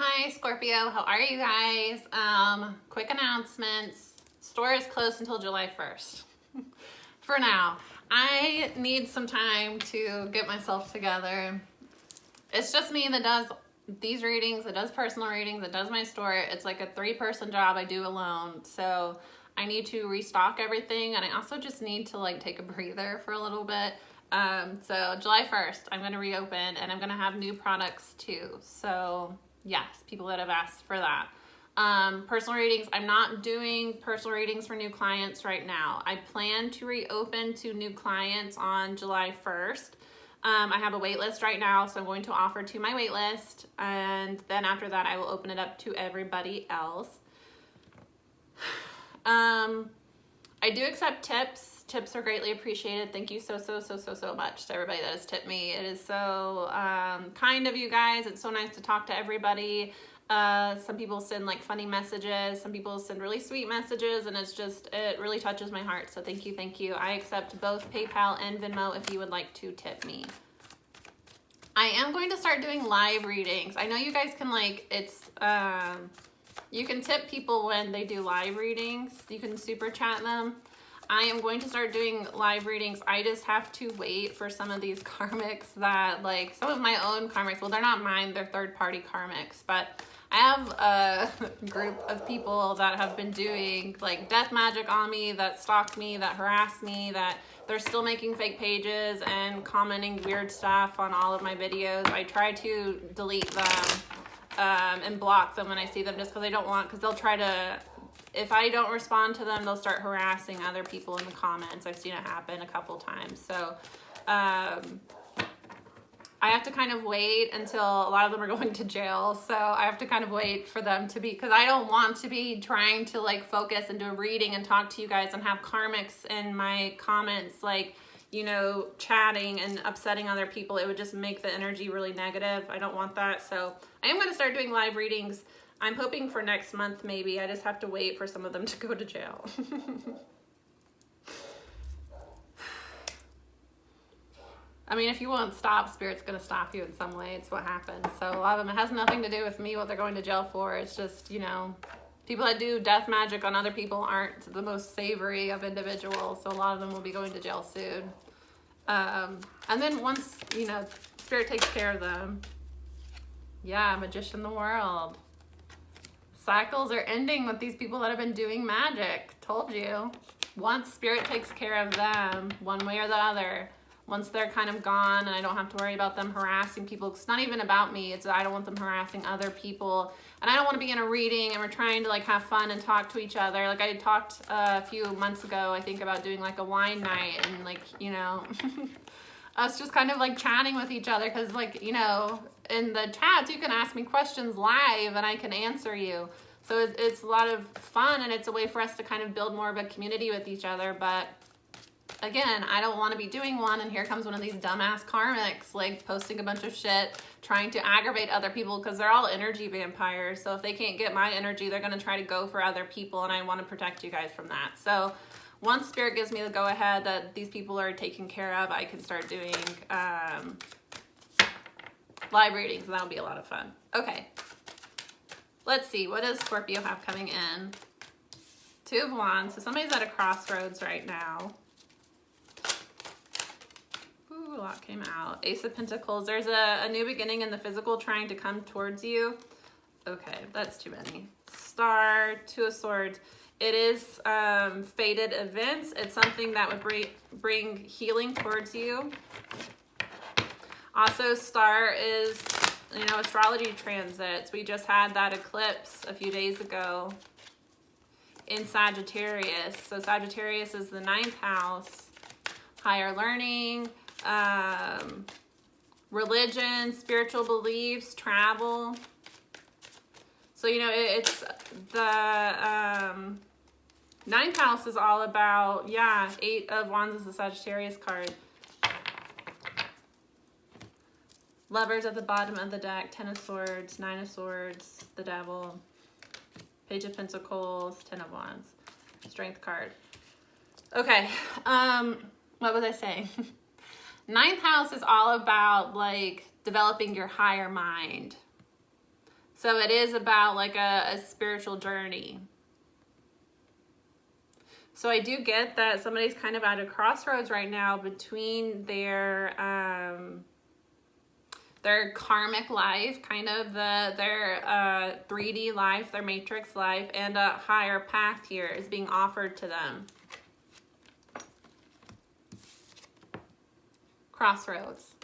Hi Scorpio, how are you guys? Quick announcements. Store is closed until July 1st. For now. I need some time to get myself together. It's just me that does these readings, that does personal readings, that does my store. It's like a 3-person job I do alone. So I need to restock everything, and I also just need to like take a breather for a little bit. So July 1st, I'm going to reopen, and I'm going to have new products too. So yes, people that have asked for that. Personal readings, I'm not doing personal readings for new clients right now. I plan to reopen to new clients on July 1st. I have a wait list right now, so I'm going to offer to my wait list, and then after that I will open it up to everybody else. I do accept tips. Tips are greatly appreciated. Thank you so much to everybody that has tipped me. It is so kind of you guys. It's so nice to talk to everybody. Some people send like funny messages. Some people send really sweet messages, and it really touches my heart. So thank you. I accept both PayPal and Venmo if you would like to tip me. I am going to start doing live readings. I know you guys can you can tip people when they do live readings. You can super chat them. I am going to start doing live readings. I just have to wait for some of these karmics that, like, some of my own karmics, well, they're not mine, they're third-party karmics, but I have a group of people that have been doing, like, death magic on me, that stalked me, that harassed me, that they're still making fake pages and commenting weird stuff on all of my videos. I try to delete them and block them when I see them, just because I don't want, because they'll try to, if I don't respond to them, they'll start harassing other people in the comments. I've seen it happen a couple times. So I have to kind of wait until a lot of them are going to jail. So I have to kind of wait for them to be, because I don't want to be trying to like focus and do a reading and talk to you guys and have karmics in my comments, like, you know, chatting and upsetting other people. It would just make the energy really negative. I don't want that. So I am going to start doing live readings. I'm hoping for next month, maybe. I just have to wait for some of them to go to jail. I mean, if you won't stop, Spirit's going to stop you in some way. It's what happens. So a lot of them, it has nothing to do with me, what they're going to jail for. It's just, you know, people that do death magic on other people aren't the most savory of individuals. So a lot of them will be going to jail soon. And then once, you know, Spirit takes care of them. Yeah, Magician the World. Cycles are ending with these people that have been doing magic. Told you. Once Spirit takes care of them, one way or the other, once they're kind of gone and I don't have to worry about them harassing people, it's not even about me. It's I don't want them harassing other people. And I don't want to be in a reading and we're trying to like have fun and talk to each other. Like I talked a few months ago, I think, about doing like a wine night and like, you know, us just kind of like chatting with each other, because like, you know, in the chats you can ask me questions live and I can answer you. So it's a lot of fun, and it's a way for us to kind of build more of a community with each other. But again, I don't want to be doing one, and here comes one of these dumbass karmics like posting a bunch of shit trying to aggravate other people, because they're all energy vampires. So if they can't get my energy, they're going to try to go for other people, and I want to protect you guys from that. So once Spirit gives me the go ahead that these people are taken care of, I can start doing live readings, and that'll be a lot of fun. Okay, let's see, what does Scorpio have coming in? 2 of Wands. So somebody's at a crossroads right now. Ooh, a lot came out. Ace of Pentacles. There's a new beginning in the physical trying to come towards you. Okay, that's too many. Star, 2 of Swords. It is fated events. It's something that would bring healing towards you. Also, Star is, you know, astrology transits. We just had that eclipse a few days ago in Sagittarius. So Sagittarius is the 9th house. Higher learning, religion, spiritual beliefs, travel. So, you know, it's the 9th house is all about, yeah, 8 of Wands is the Sagittarius card. Lovers at the bottom of the deck, 10 of Swords, 9 of Swords, the Devil, Page of Pentacles, 10 of Wands, Strength card. Okay, what was I saying? 9th house is all about like developing your higher mind. So it is about like a spiritual journey. So I do get that somebody's kind of at a crossroads right now between their karmic life, kind of their 3D life, their matrix life, and a higher path here is being offered to them. Crossroads.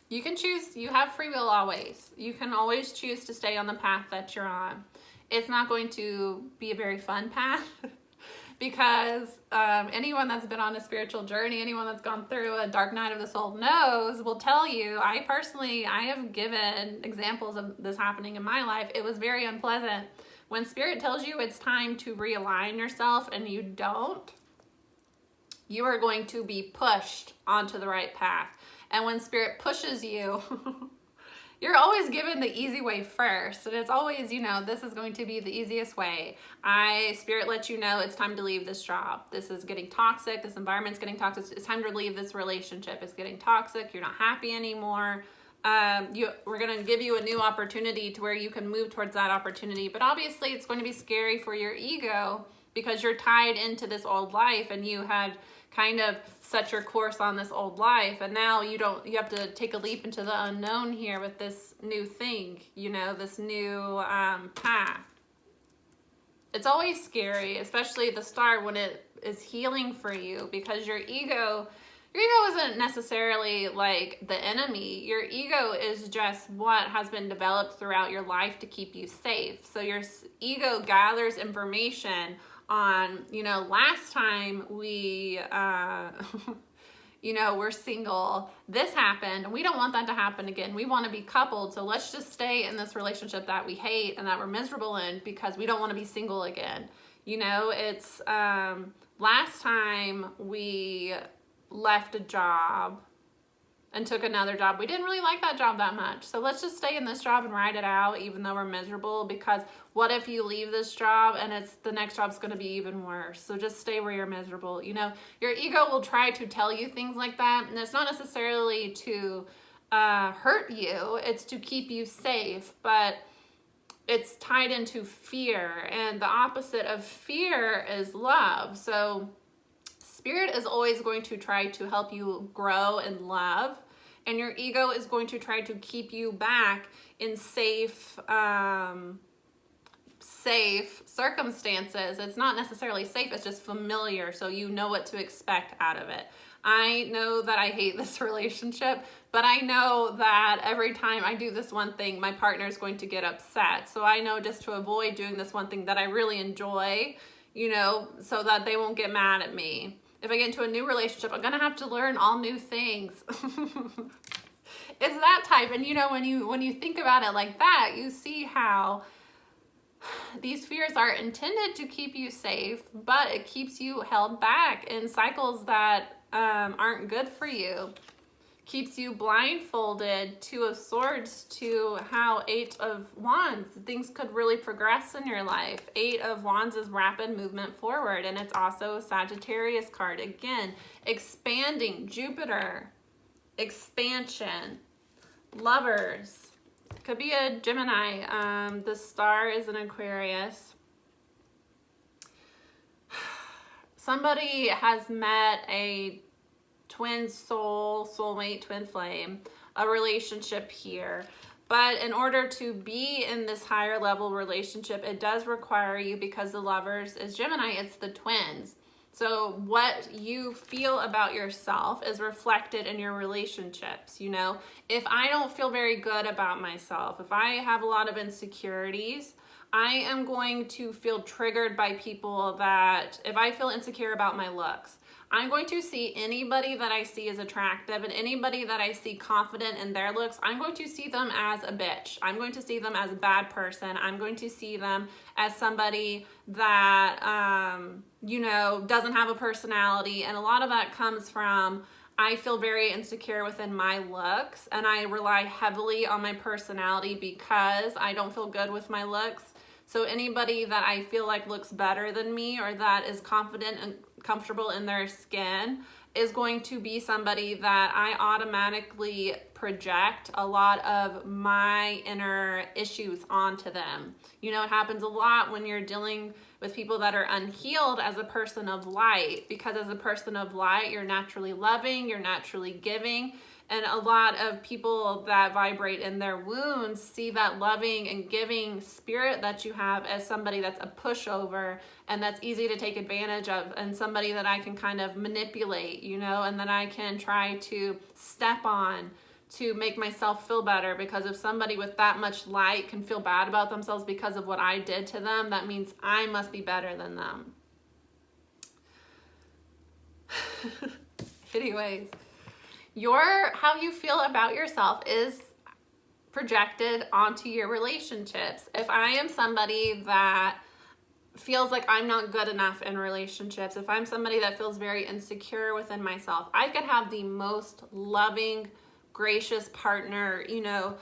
You can choose, you have free will always. You can always choose to stay on the path that you're on. It's not going to be a very fun path because anyone that's been on a spiritual journey, anyone that's gone through a dark night of the soul will tell you, I have given examples of this happening in my life. It was very unpleasant. When Spirit tells you it's time to realign yourself and you don't, you are going to be pushed onto the right path. And when Spirit pushes you, you're always given the easy way first. And it's always, this is going to be the easiest way. Spirit lets you know it's time to leave this job. This is getting toxic. This environment's getting toxic. It's time to leave this relationship. It's getting toxic. You're not happy anymore. We're going to give you a new opportunity to where you can move towards that opportunity. But obviously it's going to be scary for your ego because you're tied into this old life and you had kind of set your course on this old life, and now you have to take a leap into the unknown here with this new thing, this new path. It's always scary, especially at the start when it is healing for you, because your ego isn't necessarily like the enemy. Your ego is just what has been developed throughout your life to keep you safe. So your ego gathers information on, last time we, we're single, this happened, and we don't want that to happen again. We want to be coupled, so let's just stay in this relationship that we hate and that we're miserable in because we don't want to be single again. It's last time we left a job and took another job. We didn't really like that job that much. So let's just stay in this job and ride it out even though we're miserable, because what if you leave this job and the next job's going to be even worse? So just stay where you're miserable. Your ego will try to tell you things like that, and it's not necessarily to hurt you. It's to keep you safe, but it's tied into fear, and the opposite of fear is love. So Spirit is always going to try to help you grow in love, and your ego is going to try to keep you back in safe circumstances. It's not necessarily safe, it's just familiar, so you know what to expect out of it. I know that I hate this relationship, but I know that every time I do this one thing, my partner is going to get upset. So I know just to avoid doing this one thing that I really enjoy, so that they won't get mad at me. If I get into a new relationship, I'm going to have to learn all new things. It's that type. And when you think about it like that, you see how these fears are intended to keep you safe, but it keeps you held back in cycles that aren't good for you. Keeps you blindfolded, Two of Swords to how 8 of Wands. Things could really progress in your life. 8 of Wands is rapid movement forward, and it's also a Sagittarius card. Again, expanding, Jupiter, expansion, Lovers. Could be a Gemini. The star is an Aquarius. Somebody has met a twin soul, soulmate, twin flame, a relationship here. But in order to be in this higher level relationship, it does require you, because the Lovers is Gemini, it's the twins. So what you feel about yourself is reflected in your relationships. If I don't feel very good about myself, if I have a lot of insecurities, I am going to feel triggered by people that, if I feel insecure about my looks, I'm going to see anybody that I see as attractive and anybody that I see confident in their looks, I'm going to see them as a bitch. I'm going to see them as a bad person. I'm going to see them as somebody that, doesn't have a personality. And a lot of that comes from, I feel very insecure within my looks, and I rely heavily on my personality because I don't feel good with my looks. So anybody that I feel like looks better than me, or that is confident and comfortable in their skin, is going to be somebody that I automatically project a lot of my inner issues onto them. You know, it happens a lot when you're dealing with people that are unhealed as a person of light, because as a person of light, you're naturally loving, you're naturally giving. And a lot of people that vibrate in their wounds see that loving and giving spirit that you have as somebody that's a pushover and that's easy to take advantage of, and somebody that I can kind of manipulate, you know, and then I can try to step on to make myself feel better. Because if somebody with that much light can feel bad about themselves because of what I did to them, that means I must be better than them. Anyways. How you feel about yourself is projected onto your relationships. If I am somebody that feels like I'm not good enough in relationships, if I'm somebody that feels very insecure within myself, I could have the most loving, gracious partner, you know,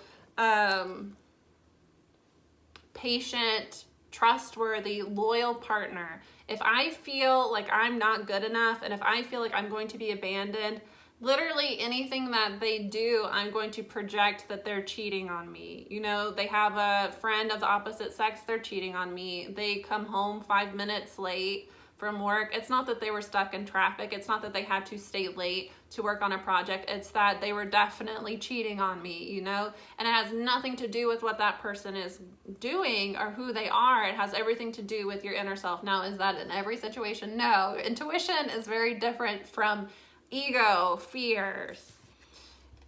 patient, trustworthy, loyal partner. If I feel like I'm not good enough, and if I feel like I'm going to be abandoned, literally anything that they do, I'm going to project that they're cheating on me. You know, they have a friend of the opposite sex, they're cheating on me. They come home 5 minutes late from work. It's not that they were stuck in traffic. It's not that they had to stay late to work on a project. It's that they were definitely cheating on me, you know? And it has nothing to do with what that person is doing or who they are. It has everything to do with your inner self. Now, is that in every situation? No. Intuition is very different from ego, fears.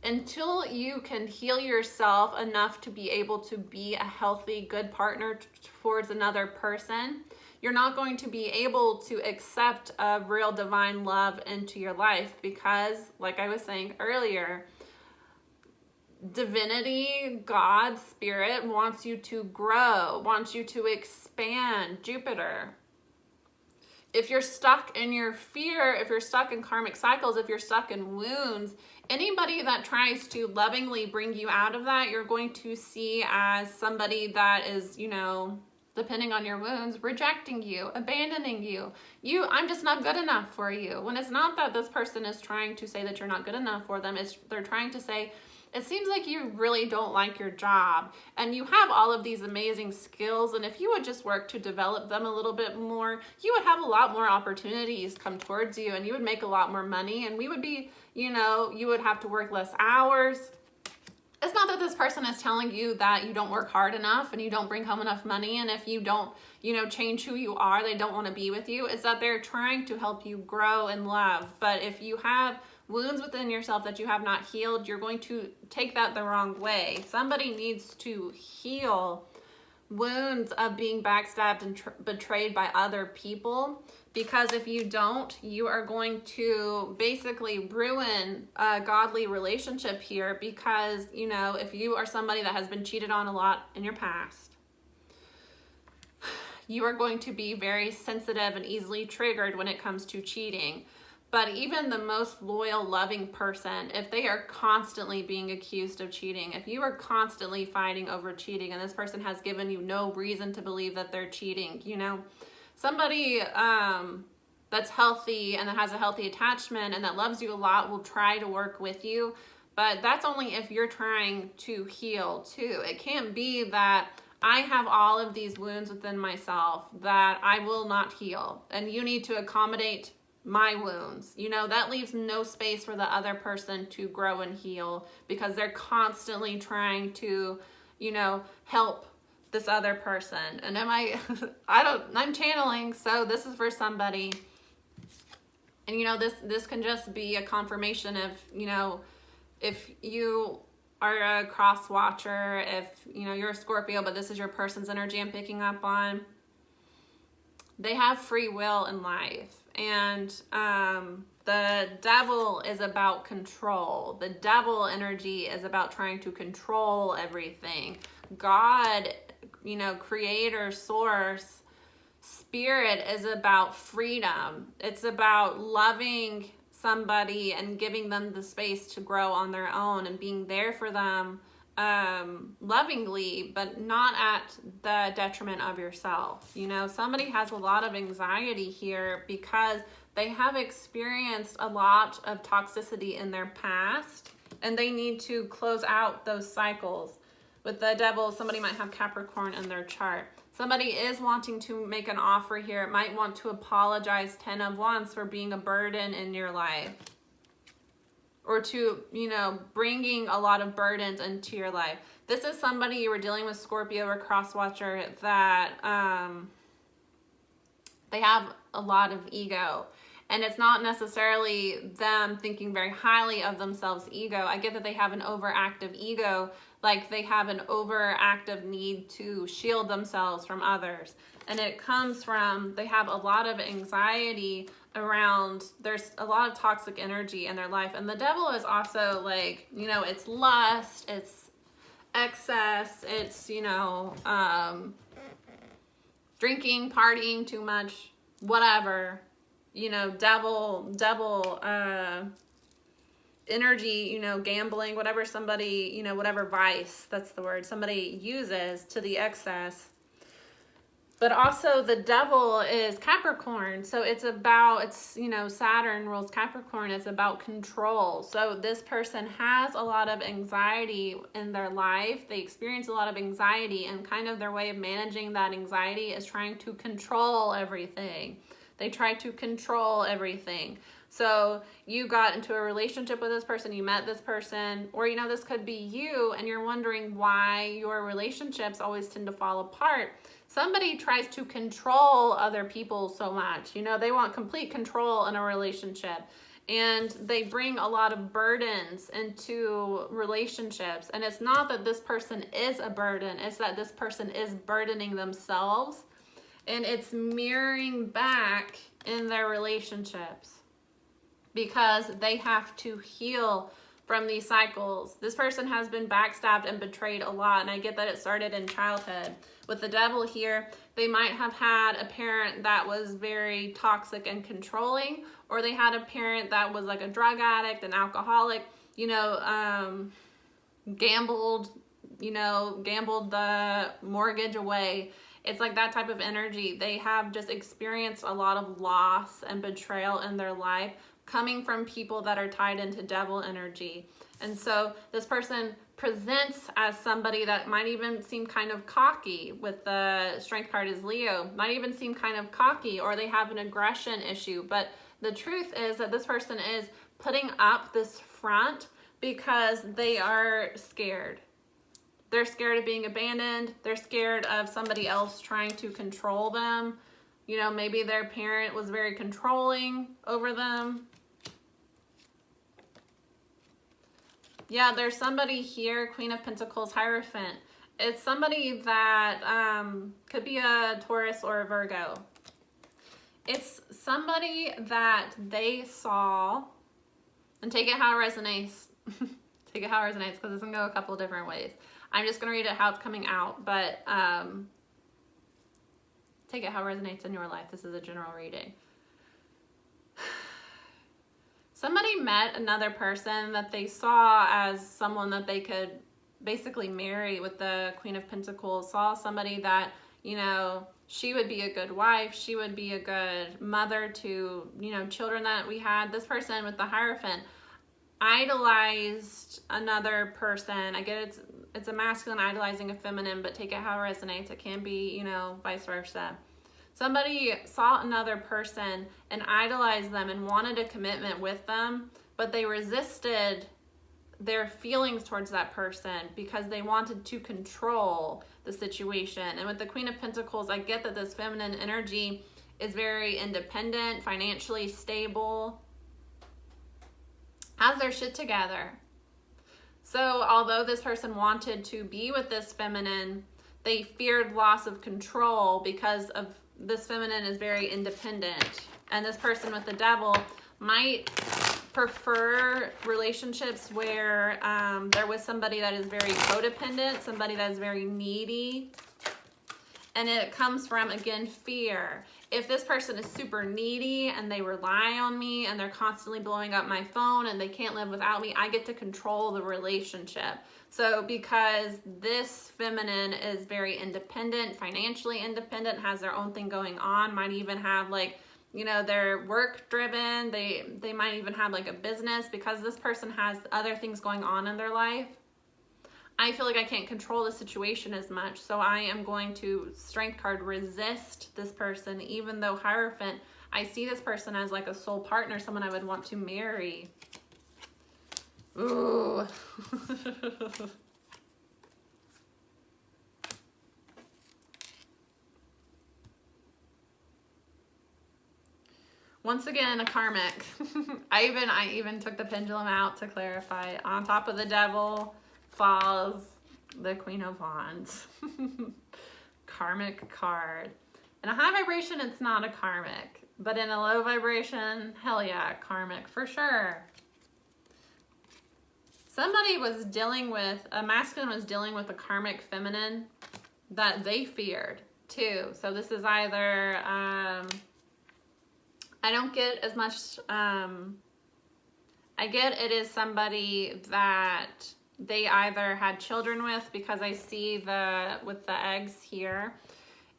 Until you can heal yourself enough to be able to be a healthy, good partner towards another person, you're not going to be able to accept a real divine love into your life, because, like I was saying earlier, divinity, God, spirit wants you to grow, wants you to expand. Jupiter. If you're stuck in your fear, if you're stuck in karmic cycles, if you're stuck in wounds, anybody that tries to lovingly bring you out of that, you're going to see as somebody that is, you know, depending on your wounds, rejecting you, abandoning you. I'm just not good enough for you. When it's not that this person is trying to say that you're not good enough for them, they're trying to say, it seems like you really don't like your job and you have all of these amazing skills, and if you would just work to develop them a little bit more, you would have a lot more opportunities come towards you and you would make a lot more money, and we would be, you know, you would have to work less hours. It's not that this person is telling you that you don't work hard enough and you don't bring home enough money, and if you don't, you know, change who you are, they don't want to be with you. It's that they're trying to help you grow in love. But if you have wounds within yourself that you have not healed, you're going to take that the wrong way. Somebody needs to heal wounds of being backstabbed and betrayed by other people, because if you don't, you are going to basically ruin a godly relationship here. Because, you know, if you are somebody that has been cheated on a lot in your past, you are going to be very sensitive and easily triggered when it comes to cheating. But even the most loyal, loving person, if they are constantly being accused of cheating, if you are constantly fighting over cheating and this person has given you no reason to believe that they're cheating, you know, somebody that's healthy and that has a healthy attachment and that loves you a lot will try to work with you. But that's only if you're trying to heal too. It can't be that I have all of these wounds within myself that I will not heal, and you need to accommodate my wounds. You know, that leaves no space for the other person to grow and heal, because they're constantly trying to, you know, help this other person. And I'm channeling, so this is for somebody. And, you know, this can just be a confirmation of, you know, if you are a cross watcher, if, you know, you're a Scorpio, but this is your person's energy I'm picking up on, they have free will in life. And the devil is about control. The devil energy is about trying to control everything. God, you know, creator, source, spirit is about freedom. It's about loving somebody and giving them the space to grow on their own and being there for them lovingly, but not at the detriment of yourself. You know, somebody has a lot of anxiety here because they have experienced a lot of toxicity in their past, and they need to close out those cycles. With the devil, somebody might have Capricorn in their chart. Somebody is wanting to make an offer here. It might want to apologize, 10 of Wands, for being a burden in your life. Or to, you know, bringing a lot of burdens into your life. This is somebody you were dealing with, Scorpio or cross watcher, that they have a lot of ego. And it's not necessarily them thinking very highly of themselves ego. I get that they have an overactive ego, like they have an overactive need to shield themselves from others. And it comes from, they have a lot of anxiety around, there's a lot of toxic energy in their life. And the devil is also like, you know, it's lust, it's excess, it's, you know, drinking, partying too much, whatever. You know, devil energy, you know, gambling, whatever somebody, you know, whatever vice, that's the word, somebody uses to the excess. But also the devil is Capricorn. So it's about, it's, you know, Saturn rules Capricorn. It's about control. So this person has a lot of anxiety in their life. They experience a lot of anxiety, and kind of their way of managing that anxiety is trying to control everything. They try to control everything. So you got into a relationship with this person, you met this person, or, you know, this could be you, and you're wondering why your relationships always tend to fall apart. Somebody tries to control other people so much. You know, they want complete control in a relationship, and they bring a lot of burdens into relationships. And it's not that this person is a burden, it's that this person is burdening themselves. And it's mirroring back in their relationships because they have to heal from these cycles. This person has been backstabbed and betrayed a lot, and I get that it started in childhood. With the devil here, they might have had a parent that was very toxic and controlling, or they had a parent that was like a drug addict, an alcoholic, you know, gambled the mortgage away. It's like that type of energy. They have just experienced a lot of loss and betrayal in their life coming from people that are tied into devil energy. And so this person presents as somebody that might even seem kind of cocky. With the strength card is Leo, might even seem kind of cocky, or they have an aggression issue. But the truth is that this person is putting up this front because they are scared. They're scared of being abandoned. They're scared of somebody else trying to control them. You know, maybe their parent was very controlling over them. Yeah, there's somebody here, Queen of Pentacles, Hierophant. It's somebody that could be a Taurus or a Virgo. It's somebody that they saw, and take it how it resonates. Take it how it resonates, because it's going to go a couple of different ways. I'm just going to read it how it's coming out, but take it how it resonates in your life. This is a general reading. Somebody met another person that they saw as someone that they could basically marry. With the Queen of Pentacles, saw somebody that, you know, she would be a good wife. She would be a good mother to, you know, children that we had. This person with the Hierophant idolized another person. I get it's a masculine idolizing a feminine, but take it how it resonates. It can be, you know, vice versa. Somebody saw another person and idolized them and wanted a commitment with them, but they resisted their feelings towards that person because they wanted to control the situation. And with the Queen of Pentacles, I get that this feminine energy is very independent, financially stable, has their shit together. So although this person wanted to be with this feminine, they feared loss of control because of this feminine is very independent. And this person with the devil might prefer relationships where there was somebody that is very codependent, somebody that is very needy. And it comes from, again, fear. If this person is super needy and they rely on me and they're constantly blowing up my phone and they can't live without me, I get to control the relationship. So because this feminine is very independent, financially independent, has their own thing going on, might even have like You know, they're work driven. They might even have like a business, because this person has other things going on in their life. I feel like I can't control the situation as much, so I am going to, Strength card, resist this person, even though Hierophant, I see this person as like a soul partner, someone I would want to marry. Ooh. Once again, a karmic. I even took the pendulum out to clarify. On top of the devil falls the Queen of Wands. Karmic card. In a high vibration, it's not a karmic. But in a low vibration, hell yeah, karmic for sure. Somebody was dealing with, a masculine was dealing with a karmic feminine that they feared too. So this is either, I don't get as much, I get it is somebody that they either had children with, because I see with the eggs here.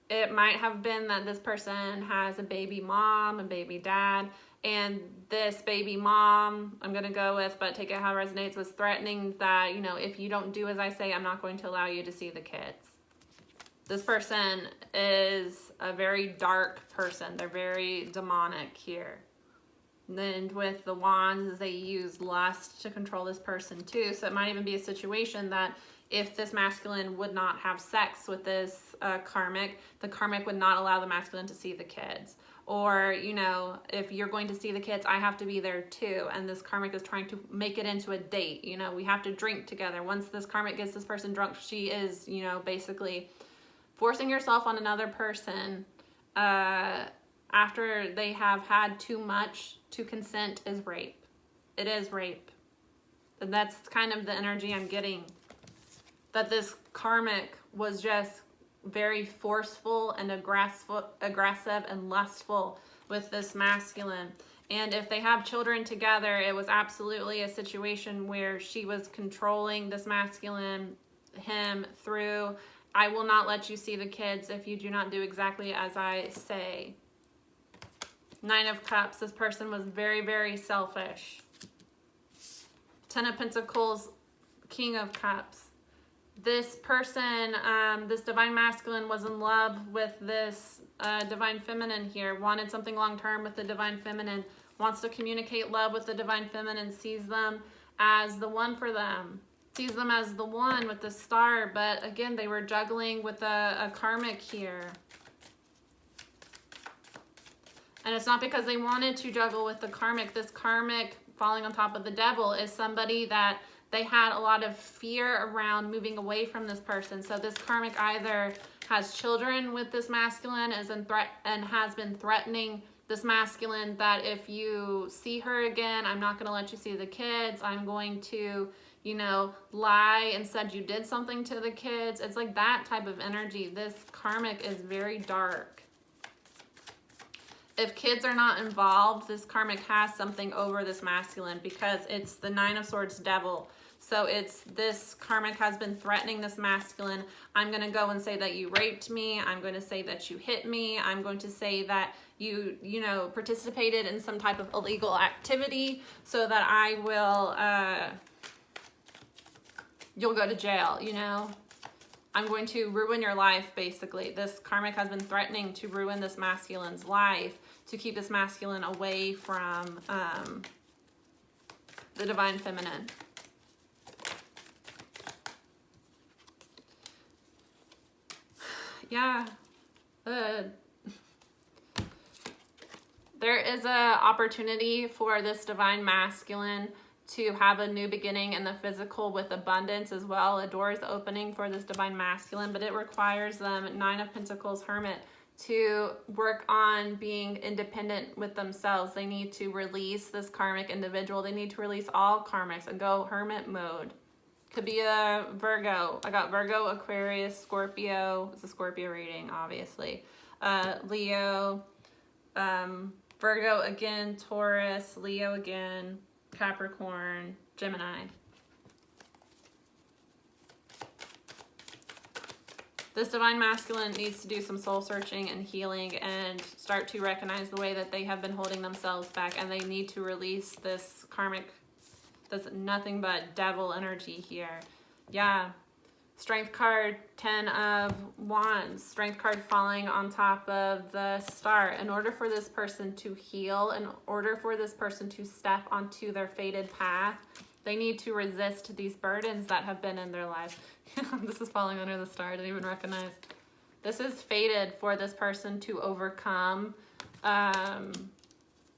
It might have been that this person has a baby mom, a baby dad, and this baby mom, I'm going to go with, but take it how it resonates, was threatening that, you know, if you don't do as I say, I'm not going to allow you to see the kids. This person is a very dark person. They're very demonic here. And with the wands, they use lust to control this person too. So it might even be a situation that if this masculine would not have sex with this karmic, the karmic would not allow the masculine to see the kids. Or, you know, if you're going to see the kids, I have to be there too. And this karmic is trying to make it into a date. You know, we have to drink together. Once this karmic gets this person drunk, she is, you know, basically forcing yourself on another person after they have had too much. To consent is rape. It is rape. And that's kind of the energy I'm getting. That this karmic was just very forceful and aggressive and lustful with this masculine. And if they have children together, it was absolutely a situation where she was controlling this masculine, him, through, I will not let you see the kids if you do not do exactly as I say. Nine of Cups, this person was very, very selfish. Ten of Pentacles, King of Cups. This person, this divine masculine was in love with this divine feminine here, wanted something long-term with the divine feminine, wants to communicate love with the divine feminine, sees them as the one for them, sees them as the one with the star, but again, they were juggling with a karmic here. And it's not because they wanted to juggle with the karmic. This karmic falling on top of the devil is somebody that they had a lot of fear around moving away from this person. So this karmic either has children with this masculine and has been threatening this masculine that if you see her again, I'm not going to let you see the kids. I'm going to, you know, lie and said you did something to the kids. It's like that type of energy. This karmic is very dark. If kids are not involved, this karmic has something over this masculine because it's the Nine of Swords devil. So it's this karmic has been threatening this masculine. I'm going to go and say that you raped me. I'm going to say that you hit me. I'm going to say that you know, participated in some type of illegal activity so that I will, you'll go to jail, you know. I'm going to ruin your life, basically. This karmic has been threatening to ruin this masculine's life, to keep this masculine away from the divine feminine. Yeah. There is a opportunity for this divine masculine to have a new beginning in the physical with abundance as well. A door is opening for this divine masculine, but it requires them, Nine of Pentacles, Hermit, to work on being independent with themselves. They need to release this karmic individual. They need to release all karmics and go hermit mode. Could be a Virgo. I got Virgo, Aquarius, Scorpio. It's a Scorpio reading, obviously. Leo, Virgo again, Taurus, Leo again, Capricorn, Gemini. This divine masculine needs to do some soul searching and healing and start to recognize the way that they have been holding themselves back, and they need to release this karmic, that's nothing but devil energy here. Yeah. Strength card, 10 of Wands. Strength card falling on top of the Star. In order for this person to heal, in order for this person to step onto their fated path, they need to resist these burdens that have been in their life. This is falling under the Star. I didn't even recognize. This is fated for this person to overcome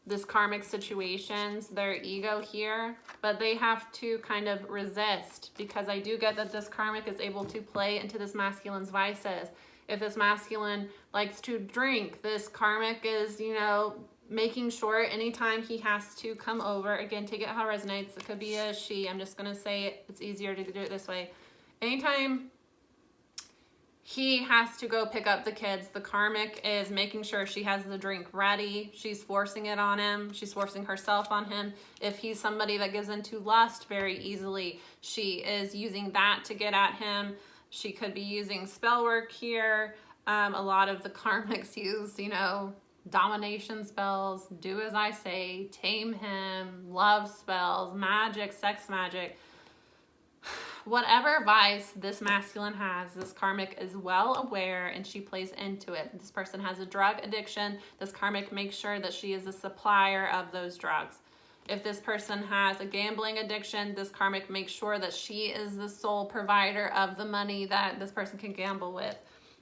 this karmic situations, their ego here, but they have to kind of resist, because I do get that this karmic is able to play into this masculine's vices. If this masculine likes to drink, this karmic is, you know, making sure anytime he has to come over, again, take it how it resonates. It could be a she. I'm just going to say it. It's easier to do it this way. Anytime he has to go pick up the kids, the karmic is making sure she has the drink ready. She's forcing it on him. She's forcing herself on him. If he's somebody that gives into lust very easily, she is using that to get at him. She could be using spell work here. A lot of the karmics use, you know, domination spells, do as I say, tame him, love spells, magic, sex magic. Whatever vice this masculine has, this karmic is well aware, and she plays into it. This person has a drug addiction. This karmic makes sure that she is a supplier of those drugs. If this person has a gambling addiction, this karmic makes sure that she is the sole provider of the money that this person can gamble with.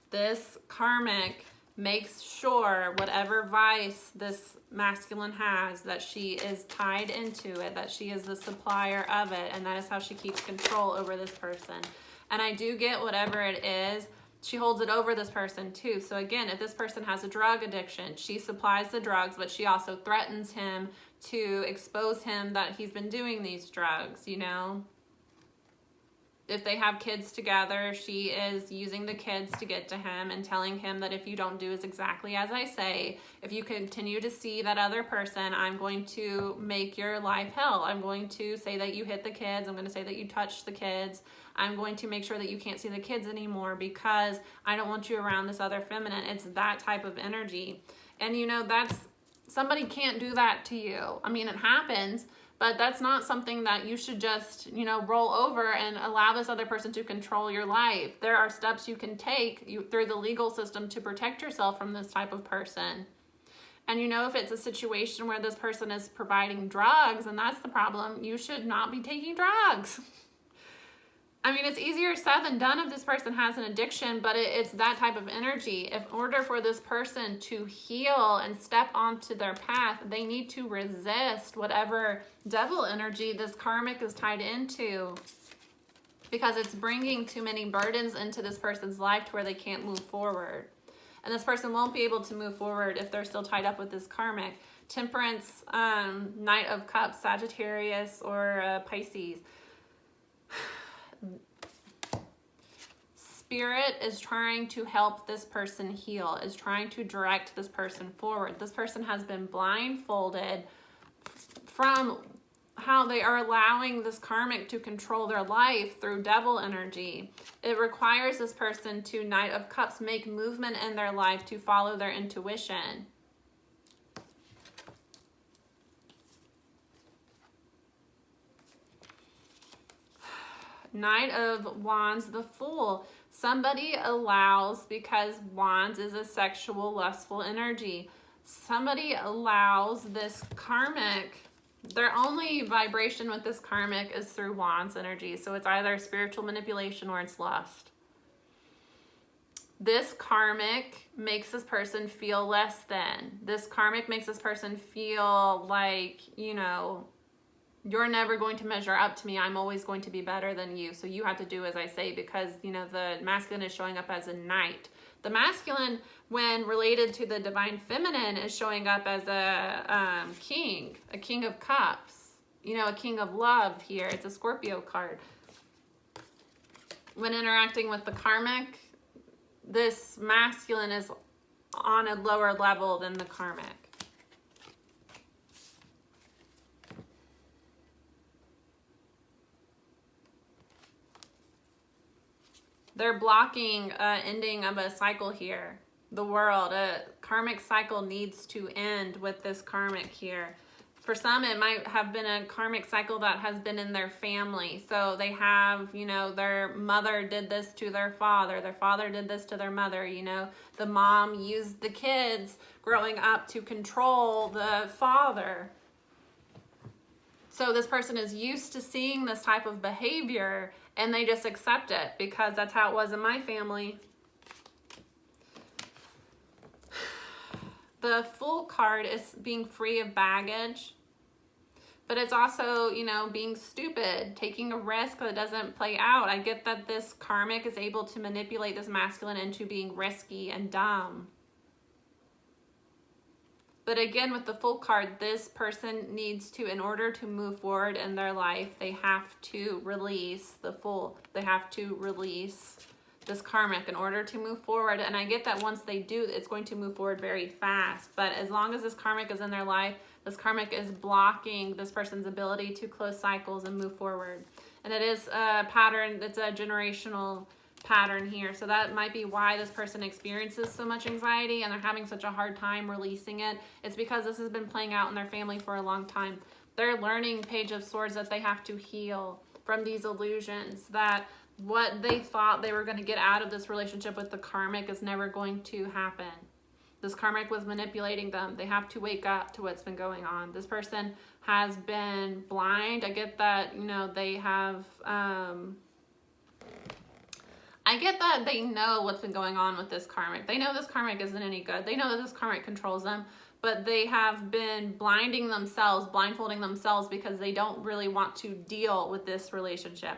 This karmic makes sure whatever vice this masculine has, that she is tied into it, that she is the supplier of it, and that is how she keeps control over this person. And I do get whatever it is, she holds it over this person too. So again, if this person has a drug addiction, she supplies the drugs, but she also threatens him to expose him that he's been doing these drugs, you know? If they have kids together, she is using the kids to get to him and telling him that if you don't do as exactly as I say, if you continue to see that other person, I'm going to make your life hell. I'm going to say that you hit the kids. I'm going to say that you touched the kids. I'm going to make sure that you can't see the kids anymore because I don't want you around this other feminine. It's that type of energy. And you know, somebody can't do that to you. I mean, it happens. But that's not something that you should just, you know, roll over and allow this other person to control your life. There are steps you can take through the legal system to protect yourself from this type of person. And you know, if it's a situation where this person is providing drugs and that's the problem, you should not be taking drugs. I mean, it's easier said than done if this person has an addiction, but it's that type of energy. In order for this person to heal and step onto their path, they need to resist whatever devil energy this karmic is tied into, because it's bringing too many burdens into this person's life to where they can't move forward. And this person won't be able to move forward if they're still tied up with this karmic. Temperance, Knight of Cups, Sagittarius, or Pisces. Spirit is trying to help this person heal, is trying to direct this person forward. This person has been blindfolded from how they are allowing this karmic to control their life through devil energy. It requires this person to, Knight of Cups, make movement in their life to follow their intuition. Knight of Wands, the Fool. Somebody allows, because Wands is a sexual, lustful energy, somebody allows this karmic, their only vibration with this karmic is through Wands energy. So it's either spiritual manipulation or it's lust. This karmic makes this person feel less than. This karmic makes this person feel like, you know, you're never going to measure up to me. I'm always going to be better than you. So you have to do as I say, because, you know, the masculine is showing up as a knight. The masculine, when related to the divine feminine, is showing up as a king of cups, you know, a king of love here. It's a Scorpio card. When interacting with the karmic, this masculine is on a lower level than the karmic. They're blocking ending of a cycle here. The world, a karmic cycle needs to end with this karmic here. For some, it might have been a karmic cycle that has been in their family. So they have, you know, their mother did this to their father did this to their mother, you know. The mom used the kids growing up to control the father. So this person is used to seeing this type of behavior and they just accept it because that's how it was in my family. The Fool card is being free of baggage, but it's also, you know, being stupid, taking a risk that doesn't play out. I get that this karmic is able to manipulate this masculine into being risky and dumb. But again, with the Fool card, this person needs to, in order to move forward in their life, they have to release the Fool. They have to release this karmic in order to move forward. And I get that once they do, it's going to move forward very fast. But as long as this karmic is in their life, this karmic is blocking this person's ability to close cycles and move forward. And it is a pattern, it's a generational pattern here. So that might be why this person experiences so much anxiety and they're having such a hard time releasing it. It's because this has been playing out in their family for a long time. They're learning, Page of Swords, that they have to heal from these illusions, that what they thought they were going to get out of this relationship with the karmic is never going to happen. This karmic was manipulating them. They have to wake up to what's been going on. This person has been blind. I get that, you know, they have, I get that they know what's been going on with this karmic. They know this karmic isn't any good. They know that this karmic controls them, but they have been blinding themselves, blindfolding themselves because they don't really want to deal with this relationship.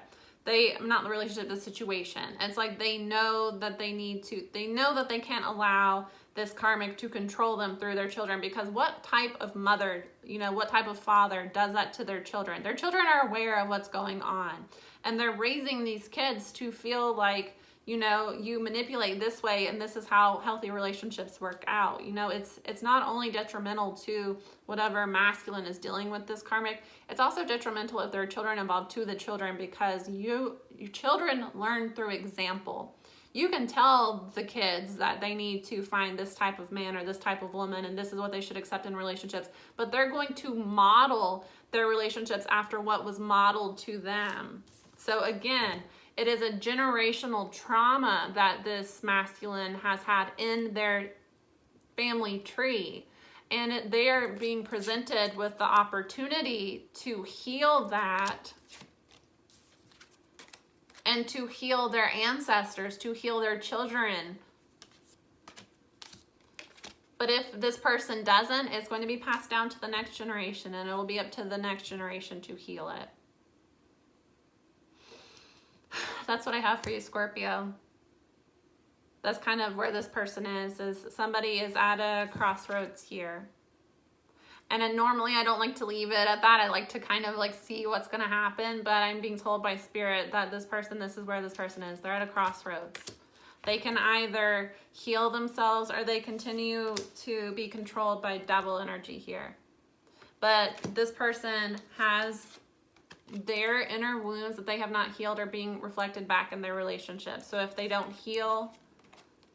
Not the relationship, the situation. It's like they know that they know that they can't allow this karmic to control them through their children, because what type of mother, you know, what type of father does that to their children? Their children are aware of what's going on, and they're raising these kids to feel like, you know, you manipulate this way and this is how healthy relationships work out. You know, it's not only detrimental to whatever masculine is dealing with this karmic, it's also detrimental if there are children involved to the children, because your children learn through example. You can tell the kids that they need to find this type of man or this type of woman and this is what they should accept in relationships, but they're going to model their relationships after what was modeled to them. So again, it is a generational trauma that this masculine has had in their family tree. And they are being presented with the opportunity to heal that and to heal their ancestors, to heal their children. But if this person doesn't, it's going to be passed down to the next generation, and it will be up to the next generation to heal it. That's what I have for you, Scorpio. That's kind of where this person is somebody is at a crossroads here. And then normally I don't like to leave it at that. I like to kind of like see what's going to happen, but I'm being told by Spirit that this is where this person is. They're at a crossroads. They can either heal themselves or they continue to be controlled by devil energy here. But this person has their inner wounds that they have not healed are being reflected back in their relationship. So if they don't heal,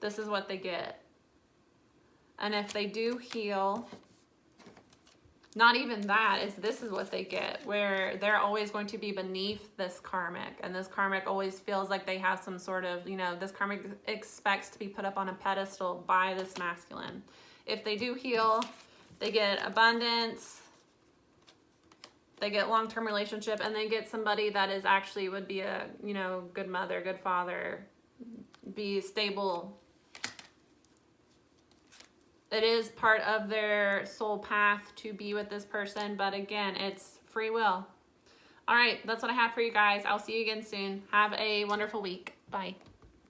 this is what they get. And if they do heal, not even that, this is what they get, where they're always going to be beneath this karmic. And this karmic always feels like they have some sort of, you know, this karmic expects to be put up on a pedestal by this masculine. If they do heal, they get abundance, they get long-term relationship, and they get somebody that is actually would be a, you know, good mother, good father, be stable. It is part of their soul path to be with this person, but again, it's free will. All right, that's what I have for you guys. I'll see you again soon. Have a wonderful week. Bye.